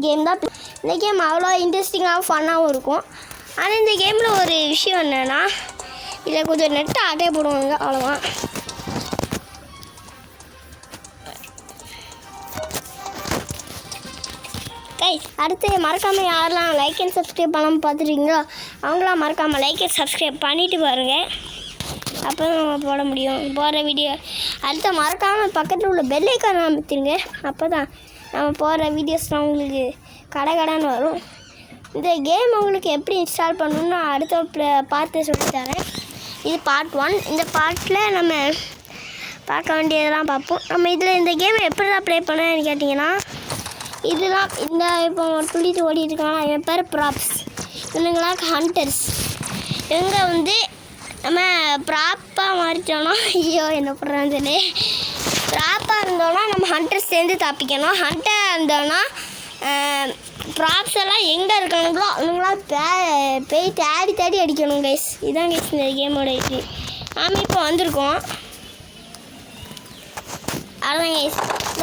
Game தான். இந்த game அவ்வளோ இன்ட்ரெஸ்டிங்காகவும் ஃபன்னாகவும் இருக்கும். ஆனால் இந்த கேமில் ஒரு விஷயம் என்னென்னா இதில் கொஞ்சம் நெட்டை ஆட்டே போடுவாங்க, அவ்வளோதான். அடுத்து மறக்காமல் யாரெல்லாம் லைக் அண்ட் சப்ஸ்கிரைப் பண்ணாமல் பார்த்துருக்கீங்களோ அவங்களாம் மறக்காமல் லைக் அண்ட் சப்ஸ்கிரைப் பண்ணிவிட்டு பாருங்கள். அப்போ தான் நம்ம போட முடியும் போகிற வீடியோ. அடுத்து மறக்காமல் பக்கத்தில் உள்ள பெல் ஐக்கானை அமைத்துருங்க. அப்போ தான் நம்ம போகிற வீடியோஸ்லாம் உங்களுக்கு கடைன்னு வரும். இந்த கேம் உங்களுக்கு எப்படி இன்ஸ்டால் பண்ணணும்னு அடுத்த பார்த்து சொல்லித்தரேன். இது பார்ட் 1. இந்த பார்ட்டில் நம்ம பார்க்க வேண்டியதெல்லாம் பார்ப்போம். நம்ம இதில் இந்த கேமை எப்படி தான் ப்ளே பண்ணேன்னு கேட்டிங்கன்னா, இதெல்லாம் இந்த இப்போ ஒரு துள்ளிட்டு ஓடிட்டுருக்காங்க. என் பேர் ப்ராப்ஸ், இவங்களாம் ஹண்டர்ஸ். இவங்க வந்து நம்ம ப்ராப்பாக மாறிட்டோன்னா, ஐயோ என்ன பண்ணுறான்னு சொல்லி, ப்ராப்பாக இருந்தோன்னா நம்ம ஹண்டர்ஸ் சேர்ந்து தப்பிக்கணும். ஹண்டர் இருந்தோன்னா ப்ராப்ஸ் எல்லாம் எங்கே இருக்கானுங்களோ அவங்களாம் போய் தேடி அடிக்கணும் கைஸ். இதுதான் கைஸ் இந்த கேமோட இது. நாம இப்போ வந்திருக்கோம், அதான் கைஸ்.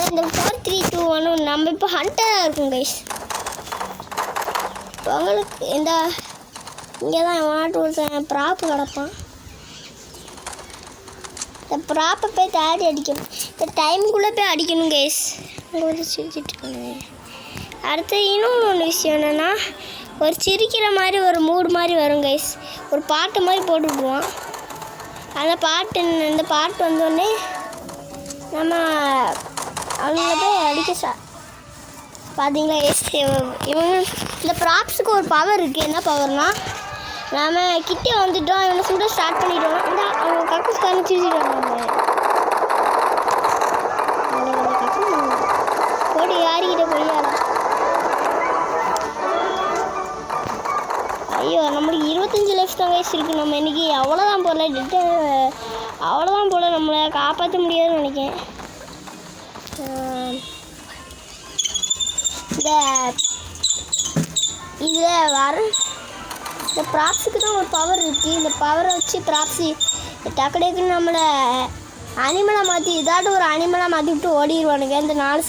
இந்த 4 3 2 1 நம்ம இப்போ ஹண்டராக இருக்கும் கைஸ். உங்களுக்கு இந்த இங்கே தான் ஒருத்தன் ப்ராப்பு கிடப்பான். இந்த ப்ராப்பை போய் தேடி அடிக்கணும். இந்த டைமுக்குள்ளே போய் அடிக்கணும் கைஸ். அங்கே வந்து சிரிச்சிட்ருக்காங்க. அடுத்து இன்னொன்று ஒன்று விஷயம் என்னென்னா, ஒரு சிரிக்கிற மாதிரி ஒரு மூடு மாதிரி வரும் கைஸ். ஒரு பாட்டு மாதிரி போட்டு விடுவான். அந்த பாட்டு வந்தோடனே நம்ம அவங்க போய் அடிக்க பார்த்தீங்களா கைஸ். இவங்க இந்த ப்ராப்ஸுக்கு ஒரு பவர் இருக்குது. என்ன பவர்னால், நாம் கிட்டே வந்துட்டோம், இவனை சுட ஸ்டார்ட் பண்ணிட்டோம். இந்த அவங்க கக்கூஸ்காரன் சிரிச்சிடுவாங்க. போட்டு யாருக்கிட்ட பொய்யாடா. ஐயோ நம்மளுக்கு 25 லைஃப் தான் கைஸ் இருக்குது. நம்ம இன்றைக்கி அவ்வளோதான் போல் நம்மளை காப்பாற்ற முடியாதுன்னு நினைக்கிறேன். இதில் வர இந்த ப்ராப்ஸுக்கு தான் ஒரு பவர் இருக்குது. இந்த பவரை வச்சு ப்ராப்ஸு டக்குன்னு நம்மளை அனிமலாக மாற்றி ஒரு அனிமலாக மாற்றி விட்டு ஓடிடுவானுங்க. இந்த 4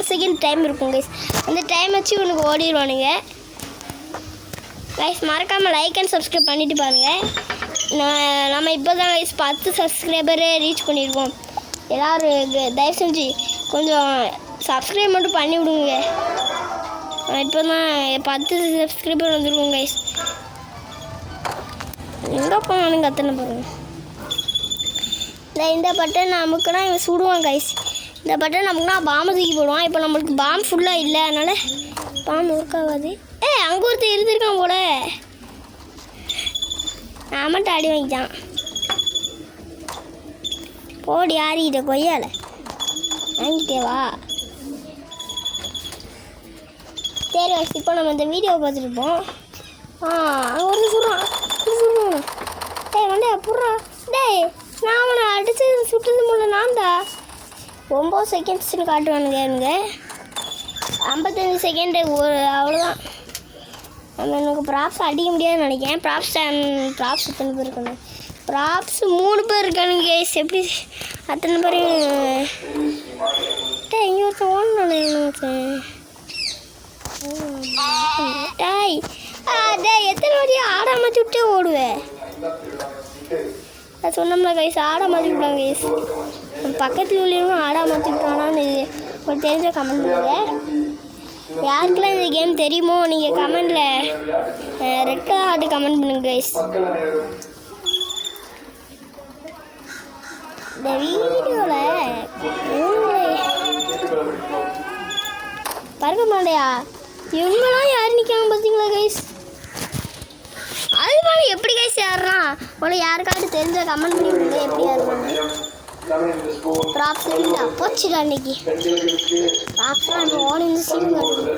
செகண்ட் டைம் இருக்கும் கைஸ். அந்த டைம் வச்சு இவனுக்கு ஓடிடுவானுங்க கைஸ். மறக்காமல் லைக் அண்ட் சப்ஸ்கிரைப் பண்ணிவிட்டு பாருங்கள். நம்ம இப்போ தான் கைஸ் 10 சப்ஸ்கிரைபரே ரீச் பண்ணியிருக்கோம். எல்லோரும் தயவு செஞ்சு கொஞ்சம் சப்ஸ்கிரைப் மட்டும் பண்ணி விடுங்க. இப்போ தான் 10 சப்ஸ்கிரைபர் வந்துருக்கோம் கைஸ். எங்கே போனாலும் அத்தனை பாருங்க. இந்த பட்டன் நமக்குனா இவன் சுடுவான் கைஸ். இந்த பட்டன் நமக்குனா பாம்பு தூக்கி போடுவான். இப்போ நம்மளுக்கு பாம்பு ஃபுல்லாக இல்லை, அதனால் பாம்பு ஒர்க் ஆகாது. அங்கே ஒருத்தர் இருந்திருக்கான் போல, நான் மட்டும் அடி வாங்கிட்டான். போடி யாரிக்கிட்ட கொய்யால வாங்கிட்டே வா. சரி கைஸ், இப்போ நம்ம இந்த வீடியோவை பார்த்துருப்போம். அங்கே ஒருத்தர் சுடுறான். வண்டே புடுறா. நான் அவனை அடித்து சுட்டுறது முடியல. நான் தான் 9 செகண்ட்ஸ்னு காட்டுவானுங்க. இவனுங்க 55 செகண்டு அவ்வளோதான். நம்ம எனக்கு ப்ராப்ஸ் அடிக்க முடியாதுன்னு நினைக்கிறேன். ப்ராப்ஸ் எத்தனை பேர் இருக்காங்க? ப்ராப்ஸ் 3 பேர் இருக்கானுங்க கைஸ். எப்படி அத்தனை பேரையும் இங்கே ஒருத்தன் ஓடணும். எத்தனை வரையும் ஆடாம சுட்டே ஓடுவேன். அது சொன்னோம்னா கைஸ், ஆடா மாற்றி விட்டாங்க கைஸ். பக்கத்தில் உள்ளவங்க ஆடா மாற்றி விட்டானான்னு ஒரு தெரிஞ்ச கமெண்ட் பண்ணுங்கள். யாருக்கெல்லாம் இந்த கேம் தெரியுமோ நீங்கள் கமெண்டில் ரெட் ஹார்ட் கமெண்ட் பண்ணுங்க கைஸ். இந்த வீடியோவில் பறக்க மாட்டையா இவங்களாம் யார் நிற்காம பார்த்தீங்களா கைஸ்? அது மாதிரி எப்படி கைஸ் யாருன்னா உனக்கு யாருக்காவது தெரிஞ்ச கமெண்ட் பண்ணி விடுங்க. எப்படி யாருன்னு ப்ராப்ஸ் போச்சுடா இன்னைக்கு. ப்ராப்ஸ்லாம் நம்ம ஓடிந்து சீக்கிரம் வருது.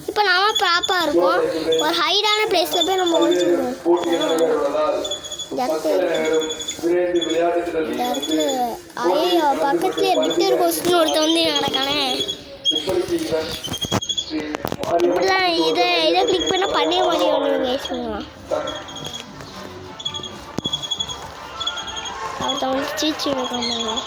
இப்போ நாம ப்ராப்பாக இருக்கும் ஒரு ஹைடான பிளேஸில் போய் நம்ம ஓடிச்சுடுவோம். இந்த இடத்துல ஐயோ பக்கத்துலேயே பிட்டர் கோஸ்ட்னு ஒருத்தன் வந்து நடக்கானே. இப்படிலாம் இதை கிளிக் பண்ணால் பண்ணைய மாதிரி ஒன்று கைஸ் பண்ணுவான். ஒருத்தன் வந்து சீச்சு வைக்காம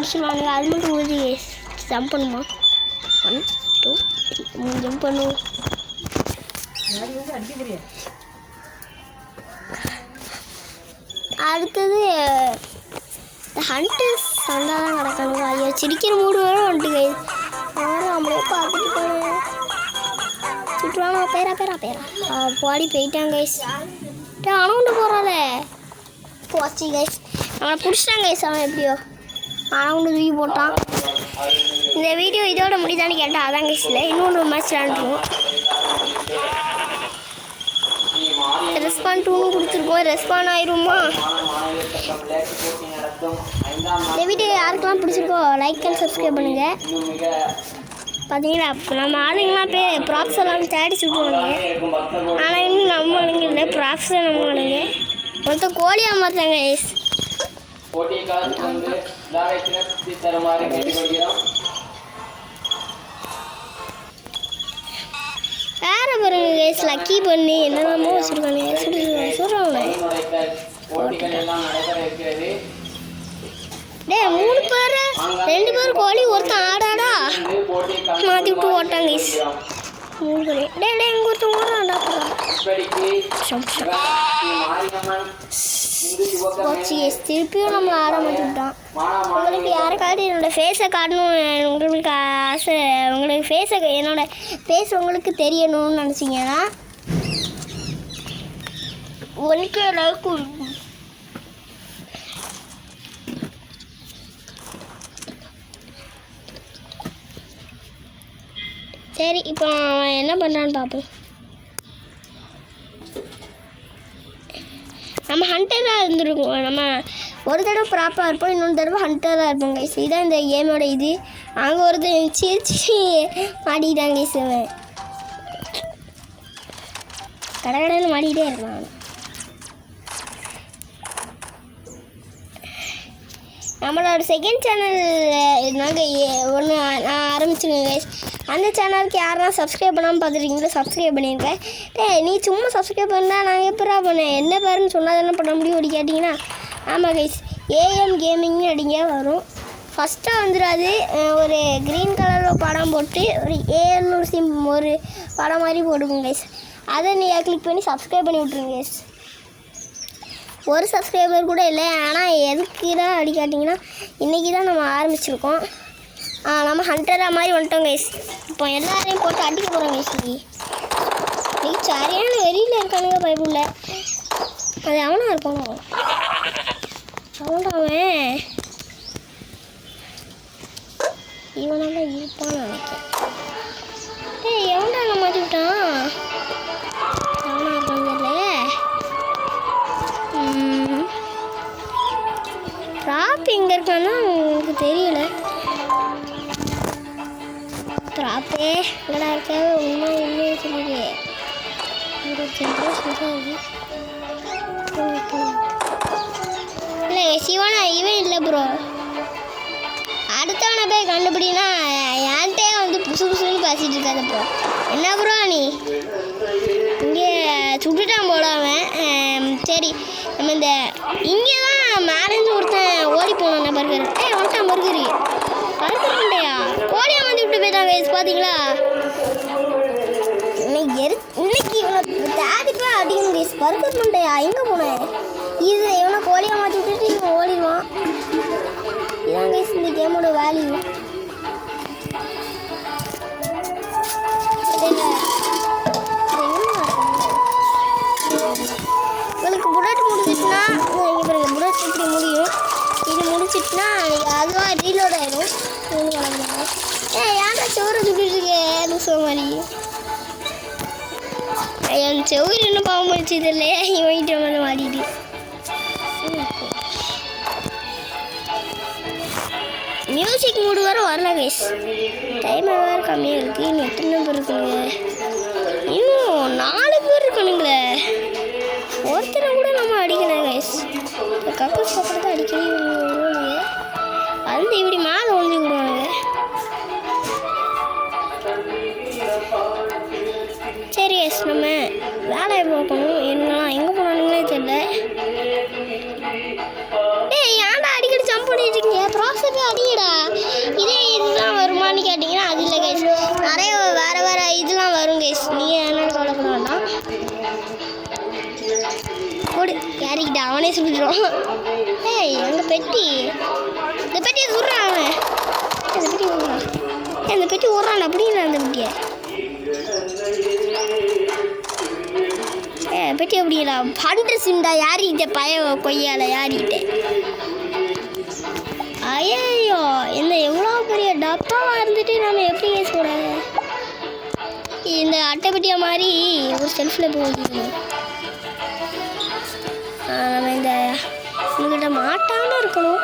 அடிச்சுடுவானுங்க. அது மட்டும் உறுதி கைஸ். ஜம்ப் பண்ணுமா? 1 2 3 ஜம்ப் பண்ணுவோம். அடுத்தது ஹண்டர்ஸ் சண்டை தான் கிடக்கானுங்க. ஐயோ சிரிக்கிற மூடு வேணும் வந்துட்டு கைஸ். நம்மளே பார்த்துட்டு போனேன். சுற்றுவாங்க பேரா பாடி போயிட்டாங்க கைஸ். அணவுண்டு போகிறாளே போச்சு கைஸ். அவனை பிடிச்சிட்டாங்க கைஸ். அவன் எப்படியோ அணவுண்டு தூக்கி போட்டான். இந்த வீடியோ இதோட முடிதான்னு கேட்டால் அதான் கைஸ். இல்லை இன்னொன்று மேட்ச் விளாண்டுருவோம். ரெஸ்பாண்ட் 2 கொடுத்துருக்கோம். ரெஸ்பாண்ட் ஆயிருமா? இந்த வீடியோ யாருக்கெல்லாம் பிடிச்சிருக்கோ லைக் அண்ட் சப்ஸ்கிரைப் பண்ணுங்கள். பார்த்தீங்களா நம்ம ஆளுங்கெல்லாம் ப்ராப்ஸ் எல்லாம் தேடி சுற்றுவாங்க. ஆனால் இன்னும் நம்ம ஆளுங்க இல்லை, ப்ராப்ஸ் தான் நம்ம ஆளுங்க. மொத்தம் கோழியாக மாற்றாங்க கைஸ். வேறு பாருங்க கைஸ். லக்கி பண்ணி என்னெல்லாமோ வச்சுருக்காங்க. சொல்கிறாங்க டே 3 பேர் 2 பேர் கோழி ஒருத்தன் ஆடாடா மாற்றி விட்டு ஓட்டாங்க கைஸ். 3 கோழி டே எங்கே ஒருத்தன் ஓடுறான்டா. திருப்பியும் நம்மளை ஆட மாற்றி விட்டான். உங்களுக்கு யாருக்காவது என்னோடய ஃபேஸை காட்டணும் உங்களுக்கு ஆசை, உங்களுக்கு ஃபேஸை என்னோடய ஃபேஸ் உங்களுக்கு தெரியணும்னு நினச்சிங்கன்னா 1K லைக் கொடுக்கும். சரி இப்போ அவன் என்ன பண்ணுறான்னு பார்ப்போம். நம்ம ஹண்டராக இருந்துருக்கோம். நம்ம ஒரு தடவை ப்ராப்பராக இருப்போம், இன்னொரு தடவை ஹண்டராக இருப்போம் கைஸ். இதுதான் இந்த கேமோட இது. அங்கே ஒருத்தர் சிரிச்சு மாட்டிக்கிட்டாங்க கைஸ். அவன் கடைன்னு மாட்டிக்கிட்டே இருக்கான். நம்மளோட செகண்ட் சேனல் நாங்கள் ஒன்று நான் ஆரம்பிச்சிருக்கேன் கைஸ். அந்த சேனலுக்கு யாரெல்லாம் சப்ஸ்கிரைப் பண்ணாமல் பார்த்துருக்கீங்களோ சப்ஸ்கிரைப் பண்ணியிருக்கேன். நீ சும்மா சப்ஸ்கிரைப் பண்ணால் நாங்கள் எப்படா பண்ணேன் என்ன பேருன்னு சொன்னால் தானே பண்ண முடியும் அப்படி கேட்டிங்கன்னா ஆமாம் கைஸ். AM கேமிங்னு அடிங்க வரும். ஃபஸ்ட்டாக வந்துடாது. ஒரு க்ரீன் கலரில் படம் போட்டு ஒரு ஏன்னு ஒரு படம் மாதிரி போட்டுக்கோங்க கைஸ். அதை நீங்கள் கிளிக் பண்ணி சப்ஸ்கிரைப் பண்ணி விட்ருங்க கைஸ். ஒரு சப்ஸ்கிரைபர் கூட இல்லை. ஆனால் எதுக்கு தான் அடி காட்டிங்கன்னா இன்றைக்கி தான் நம்ம ஆரம்பிச்சிருக்கோம். நம்ம ஹண்டராக மாதிரி வந்துட்டோம் கைஸ். இப்போ எல்லாரையும் போட்டு அடிக்க போகிறோம் கைஸ். நீ சரியான வெறியில் இருக்கானுங்க பைபிளில். அது அவனாக இருப்பானோ? அவன் இவனாக தான் இருப்பான்னு நினைக்கிறேன். எவன்டாங்க மாற்றி விட்டான்? அவனாக இருப்பாங்கல்ல. ப்ராப் எங்கே இருக்கான்னா உங்களுக்கு தெரியல. ப்ராப்பே எங்கடா இருக்க? உண்மையே சொல்லுது. இல்லை சிவனா இவன் இல்லை ப்ரோ. அடுத்தவனை போய் கண்டுபிடினா என்கிட்டே வந்து புதுசுன்னு பேசிகிட்டு இருக்காது ப்ரோ. என்ன ப்ரோ நீ இங்கே சுட்டுட்டான் போல அவன். சரி நம்ம இந்த இங்கே தான் மேலேருந்து ஒருத்தன் ஓடி போனான் பர்கர். வந்துட்டான் பர்கரு. பர்கர் பண்ணியா கோழியை வந்து விட்டு போயிட்டாங்க கைஸ். பார்த்தீங்களா இன்னைக்கு இவனை தேடிப்பா அடிக்கணும் கைஸ். பர்கர் பண்ணியா எங்கே போனேன்? இது இவனை கோழியை மாற்றி விட்டுட்டு இவன் ஓடிடுவான். இதான் கைஸ் இந்த கேமோட வேல்யூ. உங்களுக்கு புல்லட் முடிச்சிட்டுனா இங்கே பாருங்க புல்லட் இப்படி முடியும். இது முடிச்சிட்டுனா அதுவாக ரீலோட் ஆயிடும். ஏன்டா சோறு சுட்டுருக்கேன் லூசோ மாதிரி. என் செவ்வறு இன்னும் பாவம் முடிச்சது இல்லையா? இவங்கிட்ட வந்து மாட்டிட்டு மியூசிக் மூடு வேறு வரல கைஸ். டைம் வேறு கம்மியாக இருக்குது. இன்னும் எத்தனை பேர் இருக்குங்க? இன்னும் 4 பேர் இருக்கணுங்களே. ஒருத்தனை கூட நம்ம அடிக்கணும் கைஸ். கப்பல் சாப்பிட்றது அடிக்கடி வருவானுங்க. வந்து இப்படி மேலே ஒழிஞ்சு விடுவானுங்க. சரி கைஸ் நம்ம வேலையை பார்க்கணும். என்னெல்லாம் எங்கே போனானுங்களே தெரியல. ஏன்டா அடிக்கடி ஜம்ப் பண்ணிட்டு இருக்கீங்க? ப்ராசஸே அடிங்கடா. போடு யாரிக்கிட்ட அவனே சுட்டுருவான். ஏய் அங்கே பெட்டி, இந்த பெட்டியை சுடுறான் அவன். அந்த பெட்டி விட்றான், அந்த பெட்டி விட்றான் அப்படின்னு அந்த பெட்டியை. பெட்டி அப்படிங்களா பண்ற சிண்டா யாரிக்கிட்ட பய கொய்யால யாரிக்கிட்ட. ஐயோ இந்த எவ்வளோ பெரிய டப்பாவாக இருந்துட்டு நம்ம எப்படி பேசக்கூடாது. இந்த அட்டைப்பெட்டியை மாதிரி ஒரு செல்ஃபில் போய் வச்சுக்கணும். நம்ம இந்த உங்கள்கிட்ட மாட்டாமல் இருக்கணும்.